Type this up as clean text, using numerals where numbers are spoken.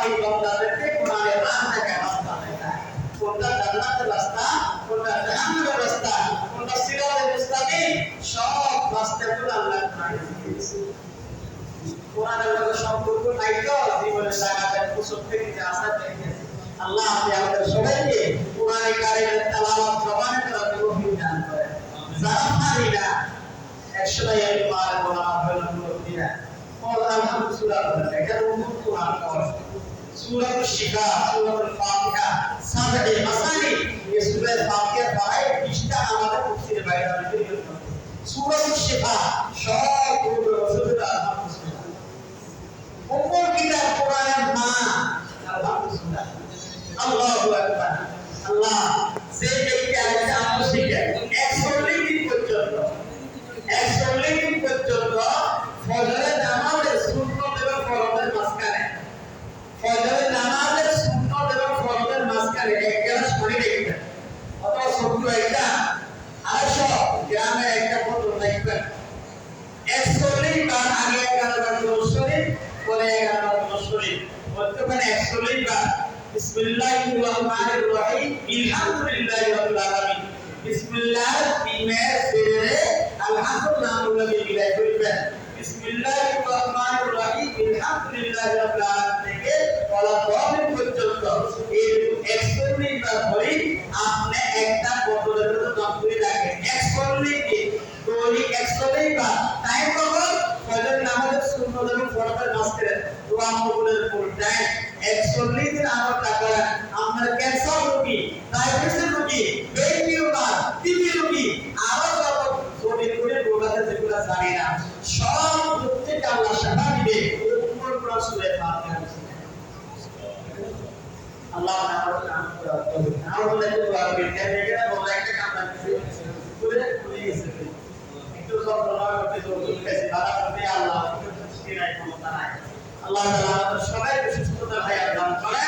এই বান্দাদেরকে কোরআনের রাস্তায় রাস্তা দেখায়, কোনটা জান্নাতের রাস্তা, কোনটা জাহান্নামের রাস্তা, কোনটা সিরাতের মুস্তাকিম, সব রাস্তাগুলো আল্লাহ কোরআনে দিয়েছে। কোরআনের লগে সম্পর্ক নাই তো জীবনে লাগাতের কুসুম থেকে যে আশা দেখে আল্লাহ আপনি আমাদের সবাইকে কোরআনে কারিমের তেলাওয়াত জবানে করার তৌফিক দান করেন। যারা পারি না একসময় আমি পার বলা হলো দিনা और अल्हम्दुलिल्लाह এটা উম্মত কোরআন পড়ে সূরাতুল শিফা সূরাতুল ফাতিহা সাবঈ মাসানি এই সূরা ফাতিহা পড়ায় 20টা আমাদের মুক্তির বাইরে আছে সূরাতুল শিফা সব পুরো রসুলুল্লাহ আলহামদুলিল্লাহ উম্মত কিতাব কোরআনের মা আলহামদুলিল্লাহ আল্লাহু আকবার আল্লাহ যে ব্যক্তি আজকে আমল শিখে 140 দিন পর্যন্ত 140 দিন পর্যন্ত ফজরের নামাজের সুন্নাত এবং ফরজের মাঝখানে ফজরের নামাজের সুন্নাত এবং ফরজের মাঝখানে এক গ্লাস পানি রাখবেন অথবা ছোট্ট একটা 250 গ্রামের একটা বোতল রাখবেন 140 বার আগে 11 বার শরীফ পরে 11 বার শরীফ মধ্যখানে 140 বার বিসমিল্লাহির রহমানির রহিম আলহামদুলিল্লাহি রাব্বিল আলামিন বিসমিল্লাহ বিমের ফিরে আলহামদুলিল্লাহ বিলাই করবেন বিসমিল্লাহির রহমানির রহিম আলহামদুলিল্লাহি রাব্বিল আলামিন থেকে বলা দোয়া পর্যন্ত এই 140 বার পরে আপনি একটা বোতলের মধ্যে দম করে রাখেন 140 দিন দৈনি 140 বার টাইম কখন ফজর নামাজের সুন্নাত এবং ফরজের মাঝখানে দোয়া কবুলের পর টাইম 140 দিন আমলটা করেন আপনার ক্যান্সার রোগী ডায়াবেটিস রোগী ব্রেন টিউমার টিবি রোগী আরো যত শরীর করে রোগ আছে যেগুলো জানি না সব রোগ থেকে আল্লাহ শিফা দিবে উপর পুরো সূরা ফাতিহা আল্লাহ আমাদের কাম করা তৌফিক আর বলে দোয়া করবেন এটা বলে একটা কাম করতে পুরো পুলিশ একটু সব দোয়া করতে জরুরি আছে বাবা করতে আল্লাহ কিছু নাই ক্ষমতা নাই আল্লাহ তাআলা আমাদের সবাইকে সুস্থতা হায়াত দান করেন